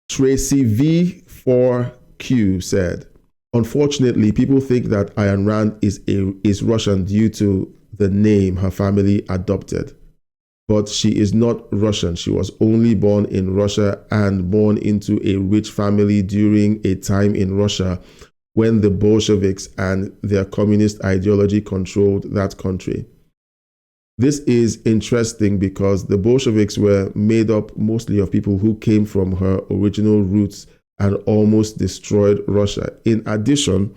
Tracy V4Q said, unfortunately, people think that Ayn Rand is Russian due to the name her family adopted. But she is not Russian. She was only born in Russia and born into a rich family during a time in Russia when the Bolsheviks and their communist ideology controlled that country. This is interesting because the Bolsheviks were made up mostly of people who came from her original roots and almost destroyed Russia. In addition,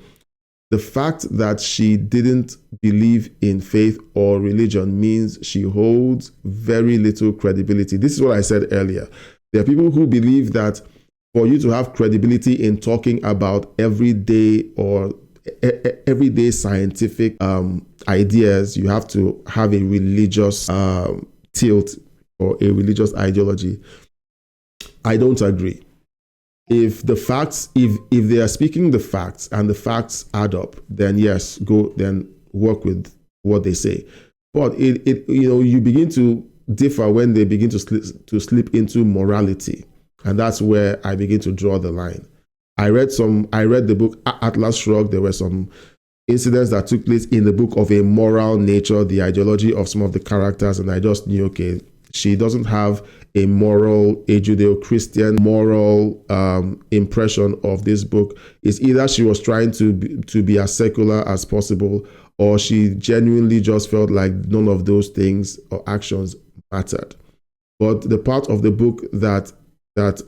the fact that she didn't believe in faith or religion means she holds very little credibility. This is what I said earlier. There are people who believe that for you to have credibility in talking about everyday scientific ideas, you have to have a religious tilt or a religious ideology. I don't agree. If the facts, if they are speaking the facts and the facts add up, then yes, go then work with what they say. But you begin to differ when they begin to slip into morality, and that's where I begin to draw the line. I read the book Atlas Shrugged. There were some incidents that took place in the book of a moral nature, the ideology of some of the characters, and I just knew, okay, she doesn't have a Judeo-Christian moral impression of this book. It's either she was trying to be as secular as possible, or she genuinely just felt like none of those things or actions mattered. But the part of the book that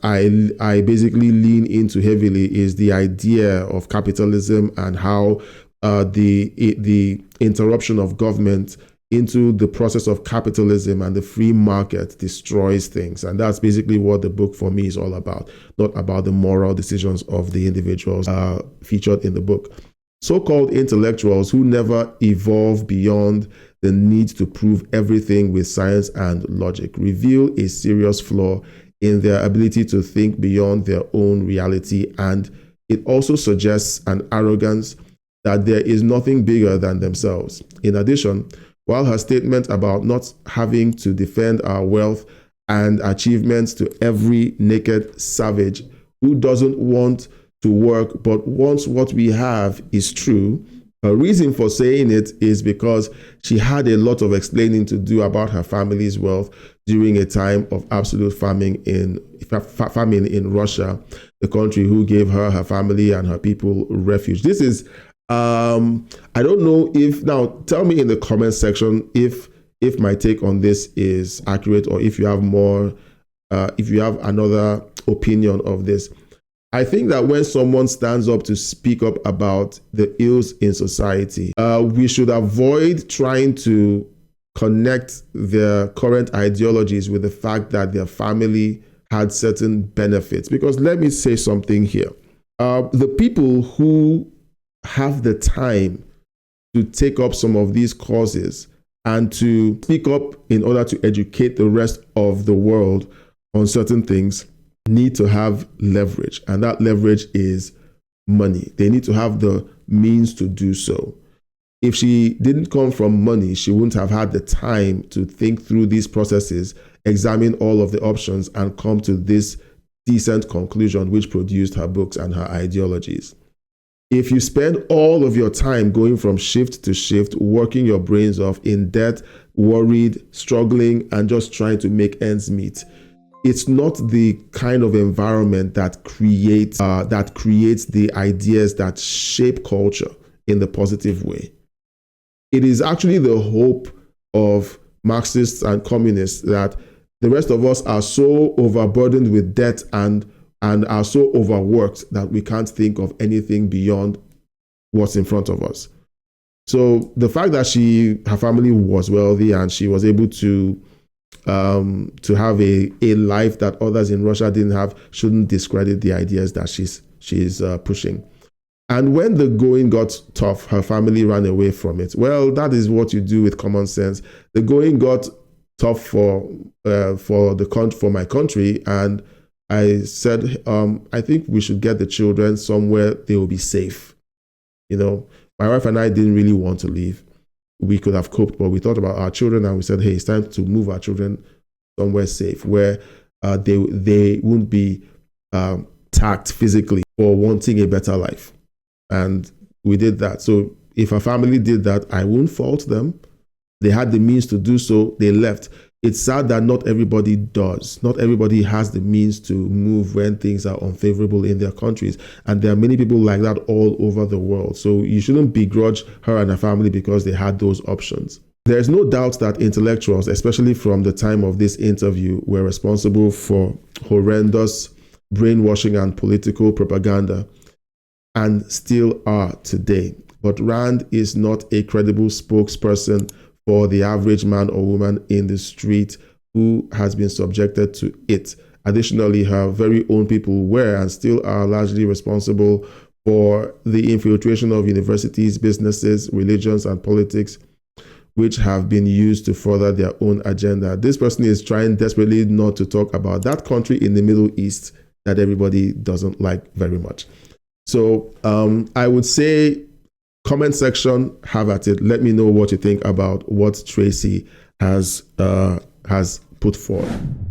I basically lean into heavily is the idea of capitalism and how the interruption of government into the process of capitalism and the free market destroys things. And that's basically what the book for me is all about, not about the moral decisions of the individuals featured in the book. So-called intellectuals who never evolve beyond the need to prove everything with science and logic reveal a serious flaw in their ability to think beyond their own reality, and it also suggests an arrogance that there is nothing bigger than themselves. In addition, while her statement about not having to defend our wealth and achievements to every naked savage who doesn't want to work but wants what we have is true, her reason for saying it is because she had a lot of explaining to do about her family's wealth during a time of absolute famine in Russia, the country who gave her family, and her people refuge. This is I don't know if, now tell me in the comment section if my take on this is accurate, or if you have more, if you have another opinion of this. I think that when someone stands up to speak up about the ills in society, we should avoid trying to connect their current ideologies with the fact that their family had certain benefits. Because let me say something here. The people who have the time to take up some of these causes and to speak up in order to educate the rest of the world on certain things need to have leverage, and that leverage is money. They need to have the means to do so. If she didn't come from money, she wouldn't have had the time to think through these processes, examine all of the options, and come to this decent conclusion which produced her books and her ideologies. If you spend all of your time going from shift to shift, working your brains off, in debt, worried, struggling, and just trying to make ends meet, it's not the kind of environment that creates the ideas that shape culture in the positive way. It is actually the hope of Marxists and communists that the rest of us are so overburdened with debt and are so overworked that we can't think of anything beyond what's in front of us. So the fact that her family was wealthy and she was able to have a life that others in Russia didn't have shouldn't discredit the ideas that she's pushing. And when the going got tough, her family ran away from it. Well, that is what you do with common sense. The going got tough for my country, and I said, I think we should get the children somewhere they will be safe. My wife and I didn't really want to leave. We could have coped, but we thought about our children and we said, hey, it's time to move our children somewhere safe where they won't be tact physically for wanting a better life. And we did that. So if a family did that, I won't fault them. They had the means to do so, they left. It's sad that not everybody does. Not everybody has the means to move when things are unfavorable in their countries. And there are many people like that all over the world. So you shouldn't begrudge her and her family because they had those options. There's no doubt that intellectuals, especially from the time of this interview, were responsible for horrendous brainwashing and political propaganda, and still are today. But Rand is not a credible spokesperson for the average man or woman in the street who has been subjected to it. Additionally, her very own people were and still are largely responsible for the infiltration of universities, businesses, religions, and politics, which have been used to further their own agenda. This person is trying desperately not to talk about that country in the Middle East that everybody doesn't like very much. So I would say, comment section, have at it. Let me know what you think about what Tracy has put forward.